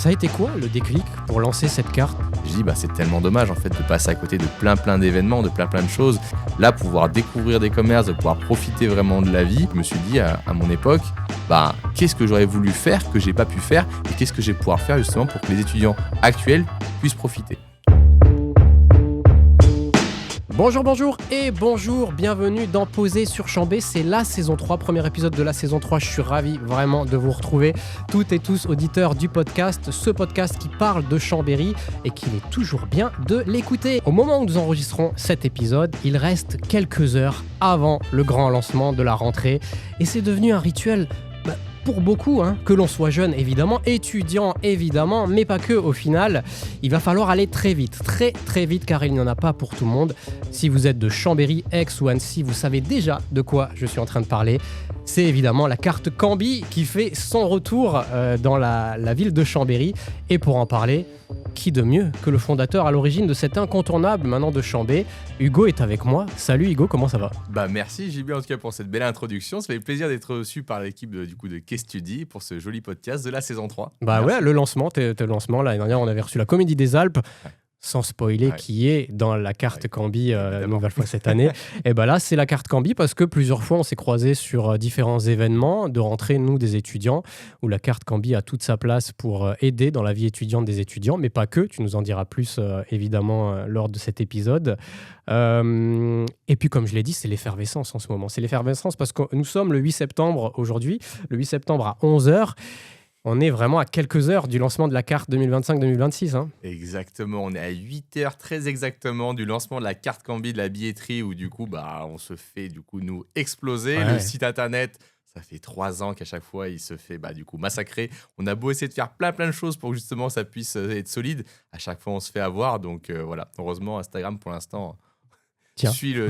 Ça a été quoi le déclic pour lancer cette carte ? Je dis c'est tellement dommage en fait de passer à côté de plein d'événements, de plein de choses. Là, pouvoir découvrir des commerces, de pouvoir profiter vraiment de la vie. Je me suis dit à mon époque, qu'est-ce que j'aurais voulu faire que j'ai pas pu faire et qu'est-ce que je vais pouvoir faire justement pour que les étudiants actuels puissent profiter. Bonjour, bienvenue dans Poser sur Chambé, c'est la saison 3, premier épisode de la saison 3, je suis ravi vraiment de vous retrouver, toutes et tous auditeurs du podcast, ce podcast qui parle de Chambéry et qu'il est toujours bien de l'écouter. Au moment où nous enregistrons cet épisode, il reste quelques heures avant le grand lancement de la rentrée et c'est devenu un rituel pour beaucoup, que l'on soit jeune évidemment, étudiant évidemment, mais pas que au final. Il va falloir aller très vite car il n'y en a pas pour tout le monde. Si vous êtes de Chambéry, Aix ou Annecy, vous savez déjà de quoi je suis en train de parler. C'est évidemment la carte Cambi qui fait son retour dans la ville de Chambéry. Et pour en parler, qui de mieux que le fondateur à l'origine de cet incontournable maintenant de Chambé. Hugo est avec moi. Salut Hugo, comment ça va ? Merci JB en tout cas pour cette belle introduction. Ça fait plaisir d'être reçu par l'équipe de Qu'Estudie pour ce joli podcast de la saison 3. Ouais, le lancement, tes lancements. L'année dernière, on avait reçu la Comédie des Alpes. Ouais. Sans spoiler, qui est dans la carte Cambi nouvelle fois cette année. Et là, c'est la carte Cambi parce que plusieurs fois, on s'est croisés sur différents événements de rentrée, nous, des étudiants, où la carte Cambi a toute sa place pour aider dans la vie étudiante des étudiants, mais pas que. Tu nous en diras plus, évidemment, lors de cet épisode. Et puis, comme je l'ai dit, c'est l'effervescence en ce moment. C'est l'effervescence parce que nous sommes le 8 septembre aujourd'hui, le 8 septembre à 11h. On est vraiment à quelques heures du lancement de la carte 2025-2026. Exactement, on est à 8 heures très exactement du lancement de la carte Cambi de la billetterie où du coup, on se fait nous exploser. Ouais. Le site internet, ça fait 3 ans qu'à chaque fois, il se fait massacrer. On a beau essayer de faire plein de choses pour que justement ça puisse être solide. À chaque fois, on se fait avoir. Donc voilà, heureusement, Instagram pour l'instant... Suis le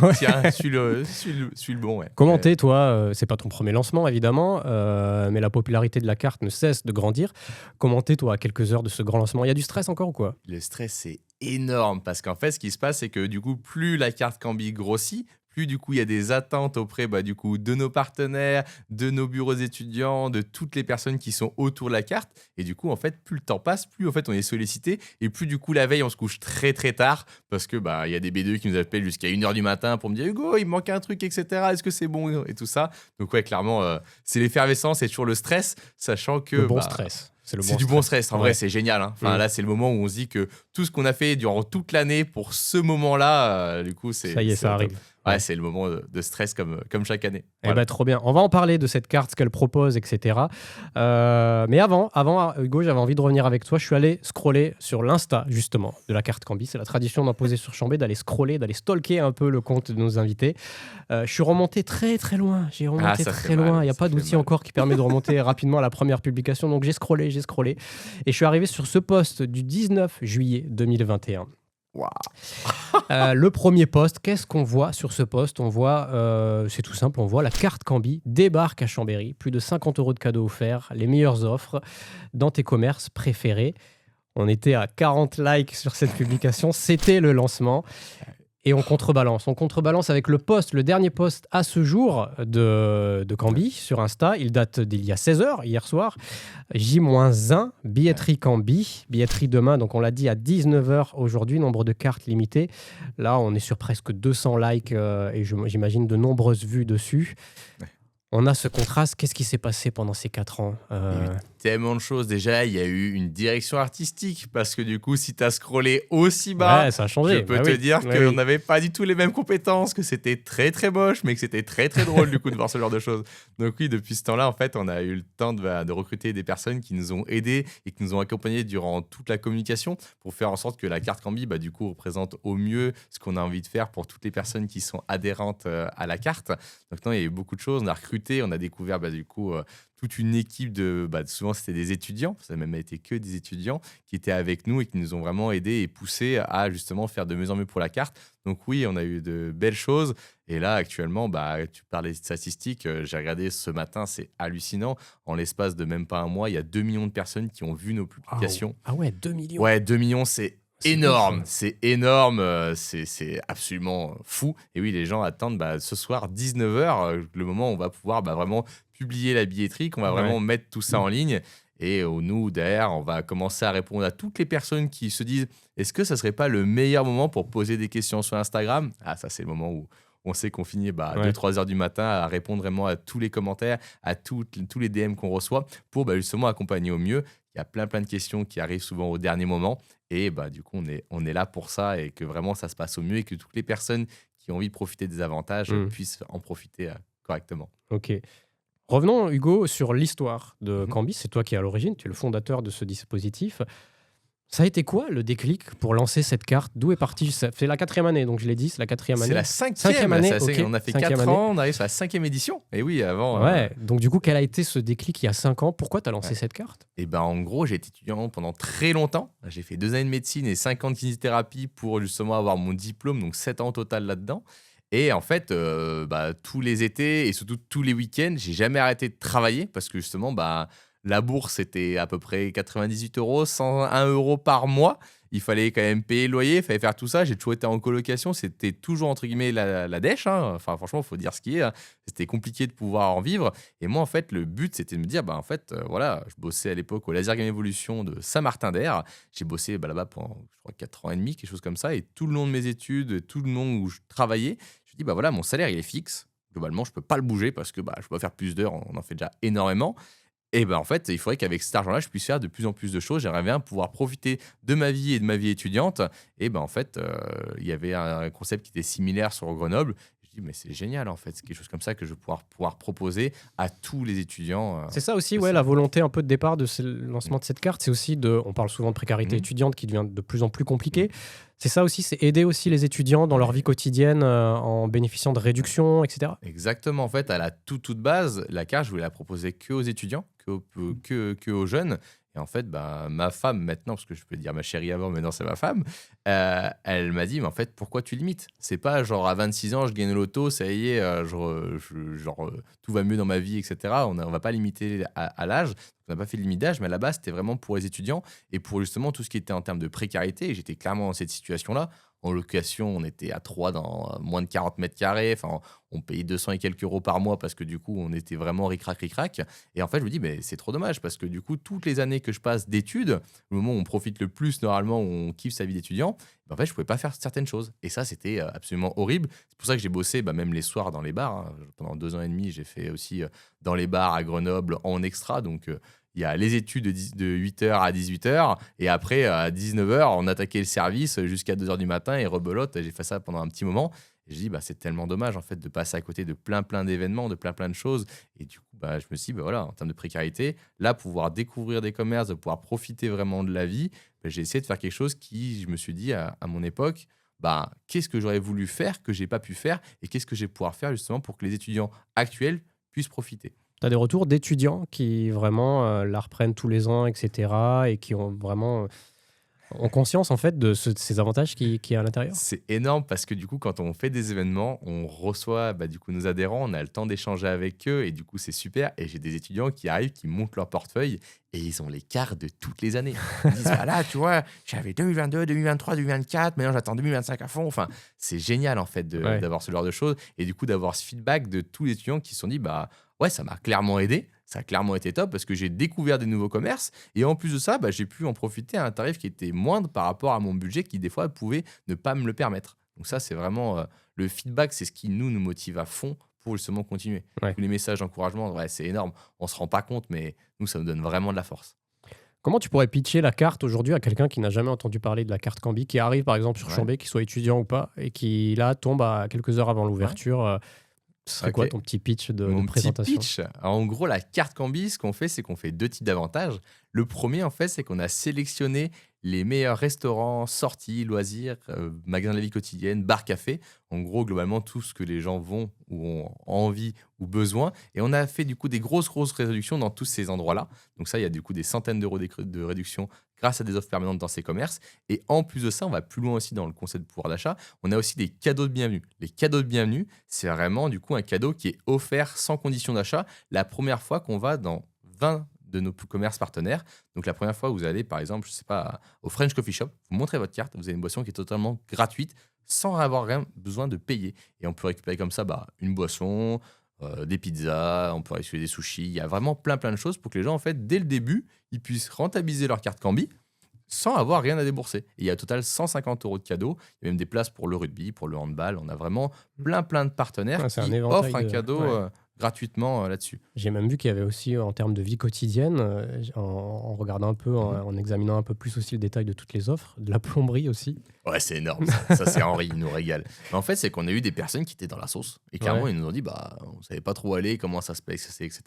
bon. Ouais. Comment t'es, toi c'est pas ton premier lancement, évidemment, mais la popularité de la carte ne cesse de grandir. Comment t'es, toi, à quelques heures de ce grand lancement ? Il y a du stress encore ou quoi ? Le stress, c'est énorme parce qu'en fait, ce qui se passe, c'est que du coup, plus la carte Cambi grossit, plus du coup il y a des attentes auprès de nos partenaires, de nos bureaux étudiants, de toutes les personnes qui sont autour de la carte. Et du coup, en fait, plus le temps passe, plus en fait on est sollicité. Et plus du coup, la veille, on se couche très tard parce que il y a des B2 qui nous appellent jusqu'à 1h du matin pour me dire « Hugo, il me manque un truc, etc. Est-ce que c'est bon ?» et tout ça. Donc ouais, clairement, c'est l'effervescence et toujours le stress, sachant que... Le bon stress. C'est du bon stress, en vrai, c'est génial. Là, c'est le moment où on se dit que tout ce qu'on a fait durant toute l'année pour ce moment-là, du coup, ça y est, ça arrive. Ouais, c'est le moment de stress comme chaque année. Voilà. Trop bien. On va en parler de cette carte, ce qu'elle propose, etc. Mais avant, Hugo, j'avais envie de revenir avec toi. Je suis allé scroller sur l'Insta, justement, de la carte Cambi. C'est la tradition d'en poser sur Chambé, d'aller scroller, d'aller stalker un peu le compte de nos invités. Je suis remonté très loin. J'ai remonté très loin. Il n'y a pas d'outil encore qui permet de remonter rapidement à la première publication. Donc j'ai scrollé. Et je suis arrivé sur ce post du 19 juillet 2021. Wow. Le premier post, qu'est-ce qu'on voit sur ce post ? On voit, c'est tout simple, on voit la carte Cambi débarque à Chambéry, plus de 50 € de cadeaux offerts, les meilleures offres dans tes commerces préférés. On était à 40 likes sur cette publication, c'était le lancement. Et on contrebalance avec le dernier post à ce jour de Cambi sur Insta. Il date d'il y a 16h, hier soir. J-1, billetterie Cambi, billetterie demain, donc on l'a dit à 19h aujourd'hui, nombre de cartes limitées. Là, on est sur presque 200 likes et j'imagine de nombreuses vues dessus. Ouais. On a ce contraste. Qu'est-ce qui s'est passé pendant ces 4 ans Il y a eu tellement de choses. Déjà, il y a eu une direction artistique parce que du coup, si tu as scrollé aussi bas, ça a changé. Je peux te dire qu'on n'avait pas du tout les mêmes compétences, que c'était très moche, mais que c'était très drôle du coup de voir ce genre de choses. Donc oui, depuis ce temps-là, en fait, on a eu le temps de recruter des personnes qui nous ont aidés et qui nous ont accompagnés durant toute la communication pour faire en sorte que la carte Cambi, du coup, représente au mieux ce qu'on a envie de faire pour toutes les personnes qui sont adhérentes à la carte. Donc non, il y a eu beaucoup de choses. On a recruté, on a découvert du coup toute une équipe souvent c'était des étudiants, ça n'a même été que des étudiants qui étaient avec nous et qui nous ont vraiment aidés et poussés à justement faire de mieux en mieux pour la carte. Donc oui, on a eu de belles choses et là actuellement, tu parlais de statistiques, j'ai regardé ce matin, c'est hallucinant. En l'espace de même pas un mois, il y a 2 millions de personnes qui ont vu nos publications. Ah ouais, 2 millions. Ouais, 2 millions, c'est énorme, c'est énorme, c'est absolument fou. Et oui, les gens attendent ce soir 19h, le moment où on va pouvoir vraiment publier la billetterie, qu'on va vraiment mettre tout ça en ligne. Et nous, derrière, on va commencer à répondre à toutes les personnes qui se disent est-ce que ça serait pas le meilleur moment pour poser des questions sur Instagram? Ah, ça, c'est le moment où on sait qu'on finit à Ouais. 2-3 heures du matin à répondre vraiment à tous les commentaires, à tous les DM qu'on reçoit pour justement accompagner au mieux. Il y a plein de questions qui arrivent souvent au dernier moment. Et du coup, on est là pour ça et que vraiment ça se passe au mieux et que toutes les personnes qui ont envie de profiter des avantages puissent en profiter correctement. Ok. Revenons, Hugo, sur l'histoire de Mhm. Cambis. C'est toi qui es à l'origine, tu es le fondateur de ce dispositif. Ça a été quoi le déclic pour lancer cette carte? D'où est parti? C'est la 4e année, donc je l'ai dit, c'est la 4e C'est année. la Cinquième cinquième. année, C'est assez- ok. On a fait 5e 4 année. ans, on arrive sur la 5e édition. Et oui, avant. Ouais, donc du coup, quel a été ce déclic il y a 5 ans? Pourquoi tu as lancé Ouais. cette carte? Et en gros, j'ai été étudiant pendant très longtemps. J'ai fait 2 années de médecine et 5 ans de kinésithérapie pour justement avoir mon diplôme, donc 7 ans au total là-dedans. Et en fait, tous les étés et surtout tous les week-ends, j'ai jamais arrêté de travailler parce que justement, la bourse, c'était à peu près 98 €, 101 € par mois. Il fallait quand même payer le loyer, il fallait faire tout ça. J'ai toujours été en colocation, c'était toujours entre guillemets la dèche, hein. Enfin, franchement, il faut dire ce qui est, hein. C'était compliqué de pouvoir en vivre. Et moi, en fait, le but, c'était de me dire, en fait, voilà, je bossais à l'époque au Laser Game Evolution de Saint-Martin-d'Air. J'ai bossé là-bas pendant, je crois, 4 ans et demi, quelque chose comme ça. Et tout le long de mes études, tout le long où je travaillais, je me dis, voilà, mon salaire, il est fixe. Globalement, je peux pas le bouger parce que je peux pas faire plus d'heures, on en fait déjà énormément. Et en fait, il faudrait qu'avec cet argent-là, je puisse faire de plus en plus de choses. J'aimerais bien pouvoir profiter de ma vie et de ma vie étudiante. Et en fait, il y avait un concept qui était similaire sur Grenoble. Je dis, mais c'est génial, en fait. C'est quelque chose comme ça que je vais pouvoir proposer à tous les étudiants. C'est ça aussi, ouais, possible. la volonté un peu de départ de ce lancement de cette carte, c'est aussi on parle souvent de précarité Mhm. étudiante qui devient de plus en plus compliquée. C'est ça aussi, c'est aider aussi les étudiants dans leur vie quotidienne en bénéficiant de réductions, etc. Exactement. En fait, à la toute base, la carte, je voulais la proposer que aux étudiants, que aux jeunes. Et en fait, ma femme, maintenant, parce que je peux dire ma chérie avant, maintenant c'est ma femme, elle m'a dit, mais en fait, pourquoi tu limites? C'est pas genre à 26 ans, je gagne le loto, ça y est, tout va mieux dans ma vie, etc. On va pas limiter à l'âge. On n'a pas fait de limite d'âge, mais à la base, c'était vraiment pour les étudiants et pour justement tout ce qui était en termes de précarité. Et j'étais clairement dans cette situation-là. En location, on était à 3 dans moins de 40 mètres carrés. Enfin, on payait 200 et quelques euros par mois parce que du coup, on était vraiment ric-rac. Et en fait, je me dis, mais c'est trop dommage parce que du coup, toutes les années que je passe d'études, le moment où on profite le plus, normalement, où on kiffe sa vie d'étudiant, en fait, je pouvais pas faire certaines choses. Et ça, c'était absolument horrible. C'est pour ça que j'ai bossé même les soirs dans les bars, hein. Pendant 2 ans et demi, j'ai fait aussi dans les bars à Grenoble en extra. Donc, il y a les études de 8h à 18h et après à 19h, on attaquait le service jusqu'à 2h du matin et rebelote. J'ai fait ça pendant un petit moment. Et je dis, c'est tellement dommage en fait de passer à côté de plein d'événements, de plein de choses. Et du coup, je me suis dit, voilà, en termes de précarité, là, pouvoir découvrir des commerces, de pouvoir profiter vraiment de la vie, j'ai essayé de faire quelque chose qui, je me suis dit à mon époque, qu'est-ce que j'aurais voulu faire que j'ai pas pu faire et qu'est-ce que je vais pouvoir faire justement pour que les étudiants actuels puissent profiter. Tu as des retours d'étudiants qui vraiment la reprennent tous les ans, etc. et qui ont vraiment ont conscience en fait de ces avantages qui y a à l'intérieur. C'est énorme parce que du coup, quand on fait des événements, on reçoit du coup nos adhérents, on a le temps d'échanger avec eux et du coup, c'est super. Et j'ai des étudiants qui arrivent, qui montent leur portefeuille et ils ont les cartes de toutes les années. Ils disent, là, tu vois, j'avais 2022, 2023, 2024, maintenant j'attends 2025 à fond. Enfin, c'est génial en fait d'avoir ce genre de choses et du coup d'avoir ce feedback de tous les étudiants qui se sont dit, ouais, ça m'a clairement aidé. Ça a clairement été top parce que j'ai découvert des nouveaux commerces et en plus de ça, j'ai pu en profiter à un tarif qui était moindre par rapport à mon budget qui, des fois, pouvait ne pas me le permettre. Donc ça, c'est vraiment le feedback, c'est ce qui nous motive à fond pour justement continuer. Ouais. Tous les messages d'encouragement, ouais, c'est énorme. On se rend pas compte, mais nous, ça nous donne vraiment de la force. Comment tu pourrais pitcher la carte aujourd'hui à quelqu'un qui n'a jamais entendu parler de la carte Cambi, qui arrive par exemple sur Chambé, qui soit étudiant ou pas, et qui là tombe à quelques heures avant l'ouverture Ce serait quoi ton petit pitch de présentation? Mon petit pitch, en gros, la carte Cambi, ce qu'on fait, c'est qu'on fait 2 types d'avantages. Le premier, en fait, c'est qu'on a sélectionné les meilleurs restaurants, sorties, loisirs, magasins de la vie quotidienne, bars, cafés. En gros, globalement, tout ce que les gens vont ou ont envie ou besoin. Et on a fait du coup des grosses réductions dans tous ces endroits-là. Donc ça, il y a du coup des centaines d'euros de réduction grâce à des offres permanentes dans ces commerces. Et en plus de ça, on va plus loin aussi dans le concept de pouvoir d'achat. On a aussi des cadeaux de bienvenue. Les cadeaux de bienvenue, c'est vraiment du coup un cadeau qui est offert sans condition d'achat la première fois qu'on va dans 20 de nos commerces partenaires. Donc la première fois, vous allez par exemple, je sais pas, au French Coffee Shop, vous montrez votre carte, vous avez une boisson qui est totalement gratuite sans avoir rien besoin de payer. Et on peut récupérer comme ça une boisson, des pizzas, on peut réutiliser des sushis. Il y a vraiment plein de choses pour que les gens, en fait, dès le début, ils puissent rentabiliser leur carte Kambi sans avoir rien à débourser. Et il y a au total 150 € de cadeaux. Il y a même des places pour le rugby, pour le handball. On a vraiment plein de partenaires C'est un qui éventail offrent un cadeau gratuitement là-dessus. J'ai même vu qu'il y avait aussi, en termes de vie quotidienne, en regardant un peu, en examinant un peu plus aussi le détail de toutes les offres, de la plomberie aussi. Ouais, c'est énorme. Ça c'est Henri, il nous régale. Mais en fait, c'est qu'on a eu des personnes qui étaient dans la sauce. Et clairement, ils nous ont dit, on savait pas trop où aller, comment ça se passe, etc.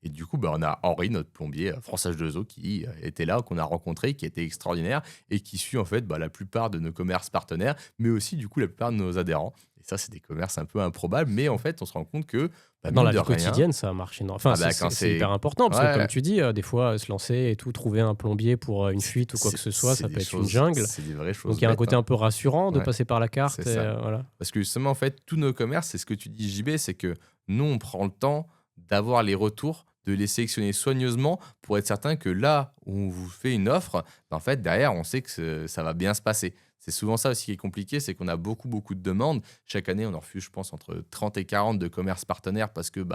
Et du coup, on a Henri, notre plombier, France H2O, qui était là, qu'on a rencontré, qui était extraordinaire et qui suit en fait la plupart de nos commerces partenaires, mais aussi du coup la plupart de nos adhérents. Et ça, c'est des commerces un peu improbables, mais en fait, on se rend compte que dans la vie quotidienne, ça marche énormément. Enfin, c'est hyper important parce que, comme tu dis, des fois, se lancer et tout, trouver un plombier pour une fuite ou quoi que ce soit, ça peut être une jungle. C'est des vraies choses. Donc, il y a un côté un peu rassurant de passer par la carte. Voilà. Parce que justement, en fait, tous nos commerces, c'est ce que tu dis, JB, c'est que nous, on prend le temps d'avoir les retours, de les sélectionner soigneusement pour être certain que là où on vous fait une offre, en fait, derrière, on sait que ça va bien se passer. C'est souvent ça aussi qui est compliqué, c'est qu'on a beaucoup de demandes. Chaque année, on en refuse, je pense, entre 30 et 40 de commerces partenaires parce que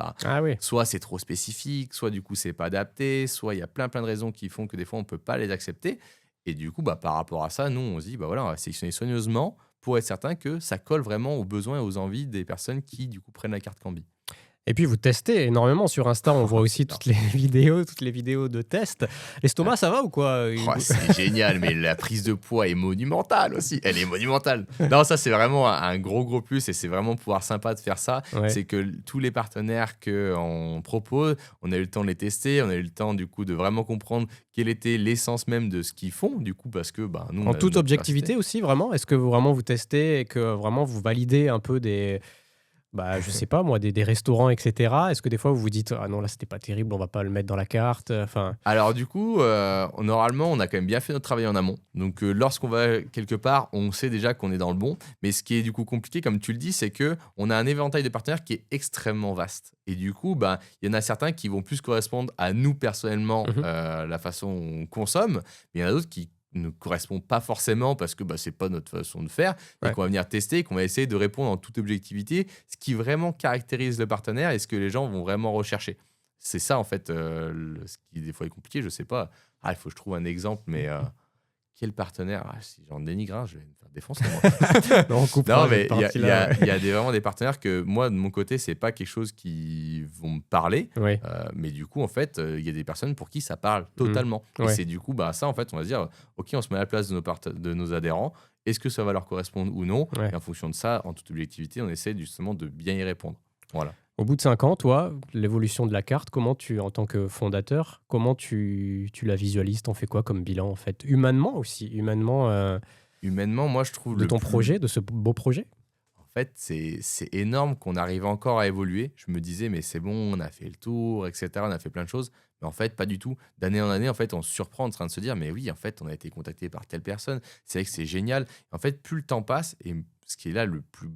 soit c'est trop spécifique, soit du coup, c'est pas adapté, soit il y a plein de raisons qui font que des fois, on peut pas les accepter. Et du coup, par rapport à ça, nous, on se dit, on va sélectionner soigneusement pour être certain que ça colle vraiment aux besoins et aux envies des personnes qui, du coup, prennent la carte Kambi. Et puis, vous testez énormément sur Insta. On voit aussi toutes les vidéos de tests. L'estomac, ça va ou quoi? C'est génial, mais la prise de poids est monumentale aussi. Elle est monumentale. Non, ça, c'est vraiment un gros plus et c'est vraiment pouvoir sympa de faire ça. Ouais. C'est que tous les partenaires qu'on propose, on a eu le temps de les tester. On a eu le temps, du coup, de vraiment comprendre quelle était l'essence même de ce qu'ils font. Du coup, parce que nous... En toute objectivité aussi, vraiment? Est-ce que vous testez et que vraiment vous validez un peu des... je sais pas moi, des restaurants, etc. Est-ce que des fois vous vous dites ah non là c'était pas terrible, on va pas le mettre dans la carte, Alors du coup, normalement on a quand même bien fait notre travail en amont. Donc lorsqu'on va quelque part, on sait déjà qu'on est dans le bon. Mais ce qui est du coup compliqué, comme tu le dis, c'est que on a un éventail de partenaires qui est extrêmement vaste. Et du coup, il y en a certains qui vont plus correspondre à nous personnellement, la façon dont on consomme. Mais il y en a d'autres qui ne correspond pas forcément parce que c'est pas notre façon de faire et qu'on va venir tester et qu'on va essayer de répondre en toute objectivité ce qui vraiment caractérise le partenaire et ce que les gens vont vraiment rechercher. C'est ça en fait ce qui des fois est compliqué, je sais pas. Il faut que je trouve un exemple, mais quel partenaire si j'en dénigre un, je vais me faire défoncer moi. Non, mais il y a vraiment des partenaires que moi de mon côté c'est pas quelque chose qui vont me parler, mais du coup en fait il y a des personnes pour qui ça parle totalement. Et c'est du coup ça en fait on va se dire ok, on se met à la place de nos adhérents, est-ce que ça va leur correspondre ou non, et en fonction de ça, en toute objectivité, on essaie justement de bien y répondre. Voilà. Au bout de 5 ans, toi, l'évolution de la carte, comment en tant que fondateur, comment tu la visualises? T'en fais quoi comme bilan en fait? Humainement aussi, humainement, moi je trouve de ton projet, de ce beau projet. En fait, c'est énorme qu'on arrive encore à évoluer. Je me disais mais c'est bon, on a fait le tour, etc. On a fait plein de choses. Mais en fait, pas du tout. D'année en année, en fait, on se surprend en train de se dire mais oui, en fait, on a été contacté par telle personne. C'est vrai que c'est génial. En fait, plus le temps passe et ce qui est là le plus...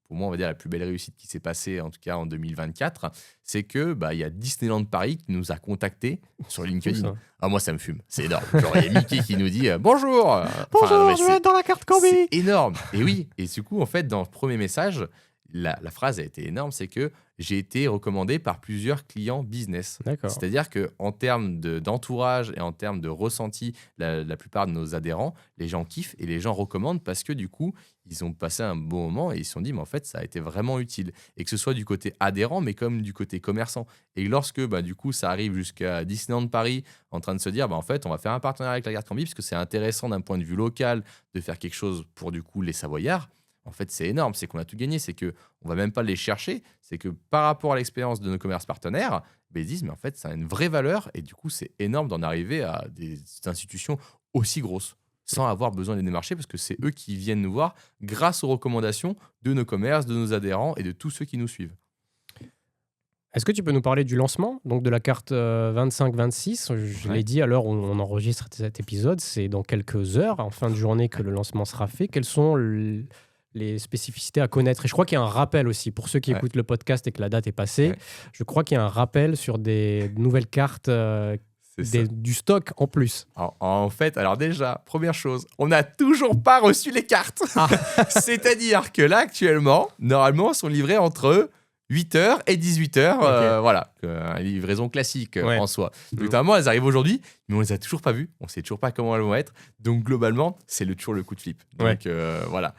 pour moi, on va dire la plus belle réussite qui s'est passée, en tout cas en 2024, c'est que il y a Disneyland Paris qui nous a contactés sur LinkedIn. Moi, ça me fume. C'est énorme. Genre, il y a Mickey qui nous dit bonjour. Bonjour, je vais être dans la carte Kambi. C'est énorme. Et oui. Et du coup, en fait, dans le premier message, la phrase a été énorme, c'est que j'ai été recommandé par plusieurs clients business. D'accord. C'est-à-dire qu'en termes d'entourage et en termes de ressenti, la plupart de nos adhérents, les gens kiffent et les gens recommandent parce que du coup, ils ont passé un bon moment et ils se sont dit, mais en fait, ça a été vraiment utile. Et que ce soit du côté adhérent, mais comme du côté commerçant. Et lorsque, du coup, ça arrive jusqu'à Disneyland Paris en train de se dire, en fait, on va faire un partenariat avec la carte Kambi parce que c'est intéressant d'un point de vue local de faire quelque chose pour, du coup, les Savoyards. En fait, c'est énorme, c'est qu'on a tout gagné, c'est qu'on ne va même pas les chercher, c'est que par rapport à l'expérience de nos commerces partenaires, ils disent, mais en fait, ça a une vraie valeur et du coup, c'est énorme d'en arriver à des institutions aussi grosses sans avoir besoin de les démarcher parce que c'est eux qui viennent nous voir grâce aux recommandations de nos commerces, de nos adhérents et de tous ceux qui nous suivent. Est-ce que tu peux nous parler du lancement, donc de la carte 25-26? Je l'ai dit à l'heure où on enregistre cet épisode, c'est dans quelques heures, en fin de journée, que le lancement sera fait. Quels sont les spécificités à connaître? Et je crois qu'il y a un rappel aussi, pour ceux qui écoutent le podcast et que la date est passée, je crois qu'il y a un rappel sur des nouvelles cartes, du stock en plus. En fait, alors déjà, première chose, on n'a toujours pas reçu les cartes. C'est-à-dire que là, actuellement, normalement, elles sont livrées entre 8h et 18h, Ok. voilà, une livraison classique Ouais. en soi. Notamment, elles arrivent aujourd'hui, mais on les a toujours pas vues, on sait toujours pas comment elles vont être. Donc globalement, c'est toujours le coup de flip. Donc voilà.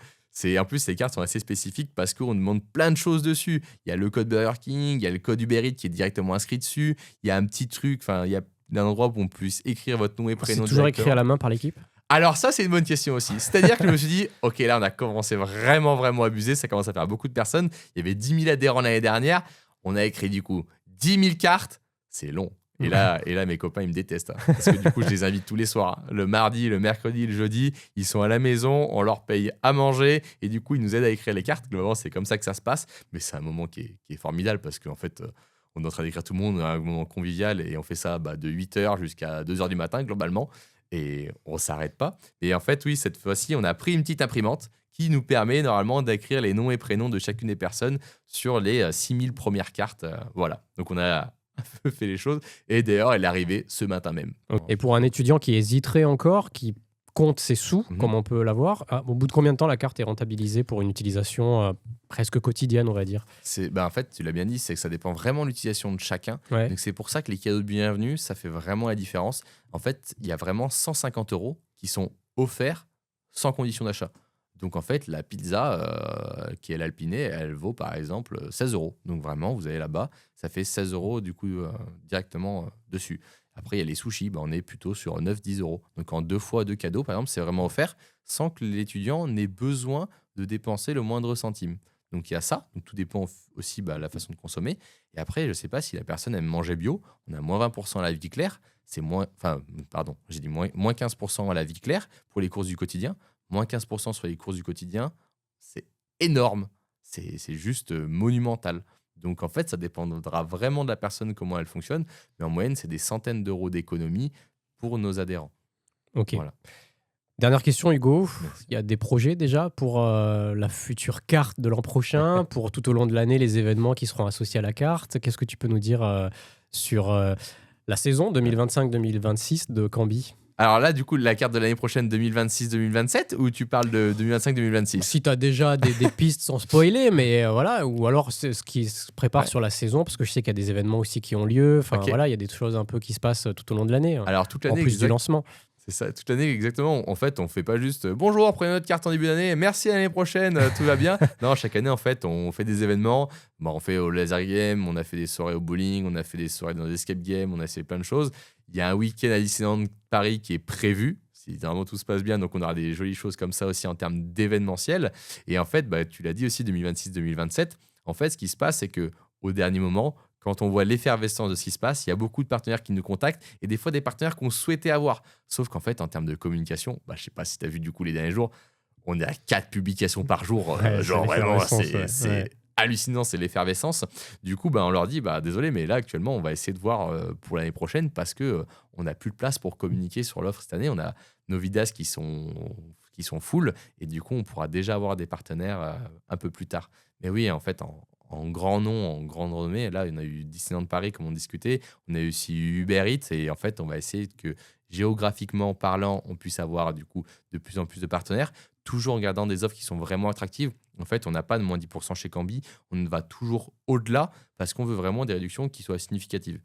En plus, les cartes sont assez spécifiques parce qu'on demande plein de choses dessus. Il y a le code Burger King, il y a le code Uber Eats qui est directement inscrit dessus. Il y a un petit truc, il y a un endroit où on puisse écrire votre nom et prénom. C'est toujours écrit à la main par l'équipe? Alors ça, c'est une bonne question aussi. C'est-à-dire que je me suis dit, ok, là, on a commencé vraiment, vraiment à abuser. Ça commence à faire beaucoup de personnes. Il y avait 10 000 adhérents l'année dernière. On a écrit du coup 10 000 cartes. C'est long. Et là, mes copains, ils me détestent. Parce que du coup, je les invite tous les soirs. Le mardi, le mercredi, le jeudi. Ils sont à la maison. On leur paye à manger. Et du coup, ils nous aident à écrire les cartes. Globalement, c'est comme ça que ça se passe. Mais c'est un moment qui est formidable parce qu'en fait, on est en train d'écrire tout le monde. On a un moment convivial. Et on fait ça de 8h jusqu'à 2h du matin, globalement. Et on ne s'arrête pas. Et en fait, oui, cette fois-ci, on a pris une petite imprimante qui nous permet normalement d'écrire les noms et prénoms de chacune des personnes sur les 6000 premières cartes. Voilà. Donc, on a un peu fait les choses. Et d'ailleurs, elle est arrivée ce matin même. Et pour un étudiant qui hésiterait encore, qui compte ses sous, Mhm. comme on peut l'avoir, au bout de combien de temps la carte est rentabilisée pour une utilisation presque quotidienne, on va dire? En fait, tu l'as bien dit, c'est que ça dépend vraiment de l'utilisation de chacun. Ouais. Donc, c'est pour ça que les cadeaux de bienvenue, ça fait vraiment la différence. En fait, il y a vraiment 150 € qui sont offerts sans condition d'achat. Donc, en fait, la pizza qui est l'Alpiné, elle vaut par exemple 16 €. Donc, vraiment, vous allez là-bas, ça fait 16 € du coup directement dessus. Après, il y a les sushis, on est plutôt sur 9-10 €. Donc, en 2 fois 2 cadeaux, par exemple, c'est vraiment offert sans que l'étudiant n'ait besoin de dépenser le moindre centime. Donc, il y a ça. Donc, tout dépend aussi de la façon de consommer. Et après, je ne sais pas si la personne aime manger bio. On a moins 20% à la vie claire. C'est j'ai dit moins 15% à la vie claire pour les courses du quotidien. Moins 15% sur les courses du quotidien, c'est énorme. C'est juste monumental. Donc, en fait, ça dépendra vraiment de la personne, comment elle fonctionne. Mais en moyenne, c'est des centaines d'euros d'économie pour nos adhérents. Ok. Voilà. Dernière question, Hugo. Merci. Il y a des projets déjà pour la future carte de l'an prochain, pour tout au long de l'année, les événements qui seront associés à la carte. Qu'est-ce que tu peux nous dire sur la saison 2025-2026 de Cambi? Alors là, du coup, la carte de l'année prochaine, 2026-2027, ou tu parles de 2025-2026? Si tu as déjà des pistes sans spoiler, mais voilà, ou alors c'est ce qui se prépare sur la saison, parce que je sais qu'il y a des événements aussi qui ont lieu. Enfin Ok. voilà, il y a des choses un peu qui se passent tout au long de l'année, Alors, toute en l'année, plus du lancement. c'est ça, toute l'année, exactement. En fait, on fait pas juste bonjour, prenez notre carte en début d'année, merci à l'année prochaine, tout va bien. Non, chaque année, en fait, on fait des événements. On fait au laser game, on a fait des soirées au bowling, on a fait des soirées dans des escape games, on a fait plein de choses. Il y a un week-end à Disneyland Paris qui est prévu, si vraiment tout se passe bien. Donc, on aura des jolies choses comme ça aussi en termes d'événementiel. Et en fait, tu l'as dit aussi, 2026-2027. En fait, ce qui se passe, c'est que au dernier moment, quand on voit l'effervescence de ce qui se passe, il y a beaucoup de partenaires qui nous contactent et des fois des partenaires qu'on souhaitait avoir. Sauf qu'en fait, en termes de communication, je ne sais pas si tu as vu du coup les derniers jours, on est à 4 publications par jour. Ouais, Genre c'est vraiment, l'effervescence, c'est ouais. hallucinant, c'est l'effervescence. Du coup, on leur dit, désolé, mais là actuellement, on va essayer de voir pour l'année prochaine parce que on n'a plus de place pour communiquer sur l'offre cette année. On a nos vidas qui sont full et du coup, on pourra déjà avoir des partenaires un peu plus tard. Mais oui, en fait, en grand nom, en grande renommée. Là, on a eu Disneyland Paris, comme on discutait. On a eu aussi Uber Eats. Et en fait, on va essayer que, géographiquement parlant, on puisse avoir du coup de plus en plus de partenaires, toujours en gardant des offres qui sont vraiment attractives. En fait, on n'a pas de moins 10% chez Cambi. On va toujours au-delà parce qu'on veut vraiment des réductions qui soient significatives.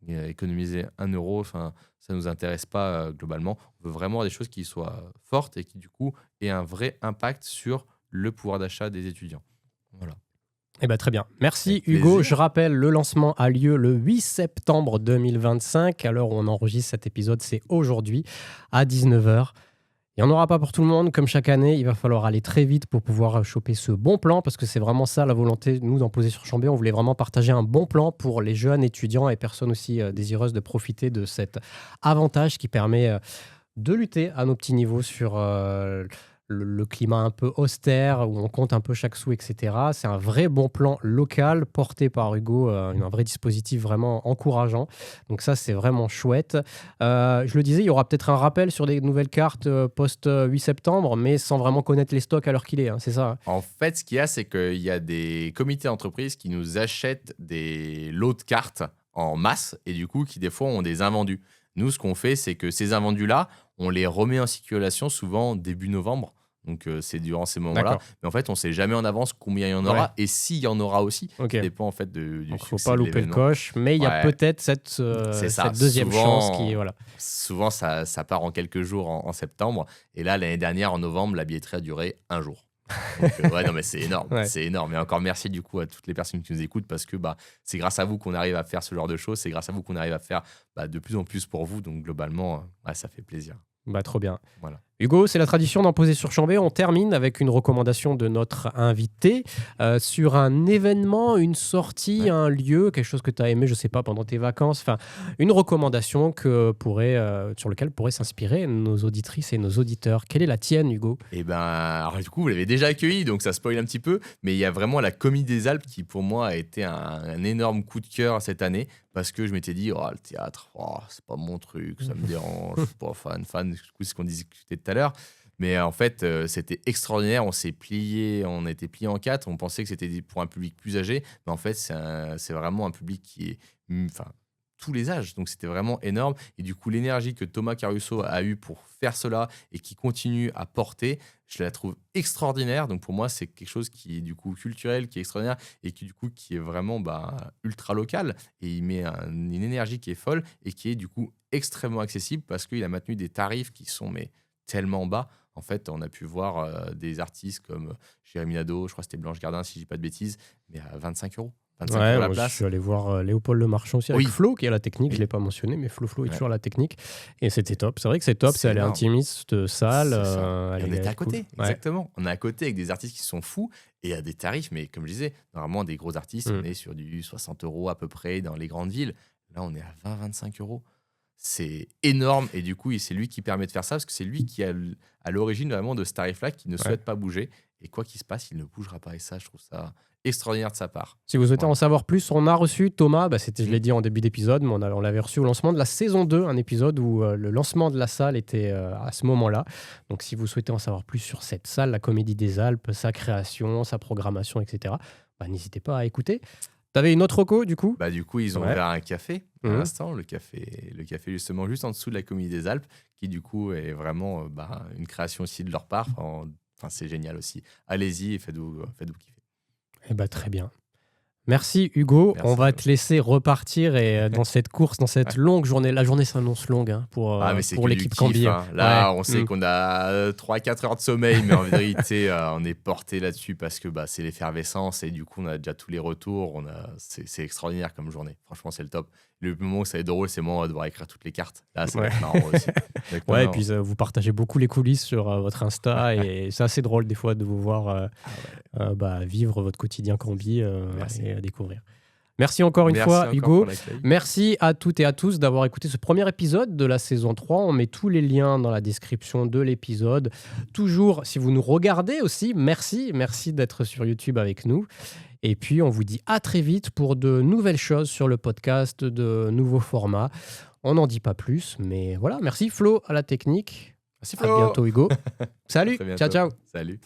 Économiser 1 €, ça ne nous intéresse pas globalement. On veut vraiment des choses qui soient fortes et qui, du coup, aient un vrai impact sur le pouvoir d'achat des étudiants. Voilà. Eh ben, très bien. Merci Avec Hugo. plaisir. Je rappelle, le lancement a lieu le 8 septembre 2025. À l'heure où on enregistre cet épisode, c'est aujourd'hui à 19h. Il n'y en aura pas pour tout le monde. Comme chaque année, il va falloir aller très vite pour pouvoir choper ce bon plan parce que c'est vraiment ça la volonté, nous, d'en poser sur Chambé. On voulait vraiment partager un bon plan pour les jeunes étudiants et personnes aussi désireuses de profiter de cet avantage qui permet de lutter à nos petits niveaux sur le climat un peu austère, où on compte un peu chaque sou, etc. C'est un vrai bon plan local porté par Hugo, un vrai dispositif vraiment encourageant. Donc ça, c'est vraiment chouette. Je le disais, il y aura peut-être un rappel sur des nouvelles cartes post-8 septembre, mais sans vraiment connaître les stocks à l'heure qu'il est, c'est ça? En fait, ce qu'il y a, c'est qu'il y a des comités d'entreprise qui nous achètent des lots de cartes en masse et du coup, qui des fois ont des invendus. Nous, ce qu'on fait, c'est que ces invendus-là, on les remet en circulation souvent début novembre. Donc, c'est durant ces moments-là. D'accord. Mais en fait, on ne sait jamais en avance combien il y en aura Ouais. et s'il y en aura aussi. Ok. Ça dépend en fait du Donc, faut succès pas de louper le l'événement. coche, mais il y a Ouais. peut-être cette C'est ça. deuxième Souvent- chance qui est voilà. Souvent, ça part en quelques jours en septembre. Et là, l'année dernière, en novembre, la billetterie a duré un jour. Donc, ouais, non, mais c'est énorme. Ouais. C'est énorme. Et encore merci du coup à toutes les personnes qui nous écoutent parce que c'est grâce à vous qu'on arrive à faire ce genre de choses. C'est grâce à vous qu'on arrive à faire de plus en plus pour vous. Donc, globalement, ça fait plaisir. Bah, trop bien. Voilà. Hugo, c'est la tradition d'en poser sur Chambé. On termine avec une recommandation de notre invité sur un événement, une sortie, Ouais. un lieu, quelque chose que tu as aimé, je sais pas, pendant tes vacances. Enfin, une recommandation sur laquelle pourraient s'inspirer nos auditrices et nos auditeurs. Quelle est la tienne, Hugo? Et alors du coup, vous l'avez déjà accueilli, donc ça spoil un petit peu. Mais il y a vraiment la Comédie des Alpes qui, pour moi, a été un énorme coup de cœur cette année parce que je m'étais dit, le théâtre, c'est pas mon truc, ça me dérange, je suis pas fan. Du coup, c'est ce qu'on discutait tout à l'heure. Mais en fait, c'était extraordinaire. On a été plié en 4. On pensait que c'était pour un public plus âgé. Mais en fait, c'est vraiment un public qui est... tous les âges. Donc, c'était vraiment énorme. Et du coup, l'énergie que Thomas Caruso a eue pour faire cela et qui continue à porter, je la trouve extraordinaire. Donc, pour moi, c'est quelque chose qui est du coup culturel, qui est extraordinaire et qui est vraiment ultra local. Et il met une énergie qui est folle et qui est du coup extrêmement accessible parce qu'il a maintenu des tarifs qui sont tellement bas. En fait, on a pu voir des artistes comme Jérémy Nadeau, je crois que c'était Blanche Gardin, si je dis pas de bêtises, mais à 25 €. 25 € la Moi, je place. suis allé voir Léopold Le Marchand aussi avec Oui. Flo qui est à la technique, Oui. je l'ai pas mentionné, mais Flo est Ouais. toujours à la technique et c'était top. C'est vrai que c'est top, C'est elle est énorme. intimiste, salle. C'est ça. Et on elle était est à côté, cool. Ouais. exactement. On est à côté avec des artistes qui sont fous et à des tarifs, mais comme je disais, normalement, des gros artistes, on est sur du 60 € à peu près dans les grandes villes. Là, on est à 20-25 €. C'est énorme et du coup, c'est lui qui permet de faire ça parce que c'est lui qui est à l'origine vraiment de ce tarif-là qui ne souhaite pas bouger. Et quoi qu'il se passe, il ne bougera pas. Et ça, je trouve ça extraordinaire de sa part. Si vous souhaitez Voilà. en savoir plus, on a reçu Thomas, je l'ai dit en début d'épisode, mais on l'avait reçu au lancement de la saison 2, un épisode où le lancement de la salle était à ce moment-là. Donc si vous souhaitez en savoir plus sur cette salle, la Comédie des Alpes, sa création, sa programmation, etc., n'hésitez pas à écouter. T'avais une autre reco du coup? Du coup, ils ont Ouais. ouvert un café pour Mhm. l'instant, le café justement juste en dessous de la Comédie des Alpes, qui du coup est vraiment une création aussi de leur part. C'est génial aussi. Allez-y et faites-vous kiffer. Très bien. Merci Hugo. Merci. On va te laisser repartir et dans cette course, dans cette longue journée. La journée s'annonce longue pour Mais c'est pour que du l'équipe kiff, Cambier. hein. Là, Ouais. on sait qu'on a 3-4 heures de sommeil, mais en vérité, on est porté là-dessus parce que c'est l'effervescence et du coup, on a déjà tous les retours. C'est extraordinaire comme journée. Franchement, c'est le top. Le moment où ça va être drôle, c'est moi, on va devoir écrire toutes les cartes. Là, ça va être marrant aussi. Donc, Ouais, et non, puis vous partagez beaucoup les coulisses sur votre Insta et c'est assez drôle des fois de vous voir vivre votre quotidien Cambi Merci. et à découvrir. Merci encore une merci fois encore Hugo. pour l'accueil. Merci à toutes et à tous d'avoir écouté ce premier épisode de la saison 3. On met tous les liens dans la description de l'épisode. Toujours, si vous nous regardez aussi, merci d'être sur YouTube avec nous. Et puis, on vous dit à très vite pour de nouvelles choses sur le podcast, de nouveaux formats. On n'en dit pas plus, mais voilà. Merci Flo à la technique. Merci À Flo. bientôt Hugo. Salut, À très bientôt. ciao ciao. Salut.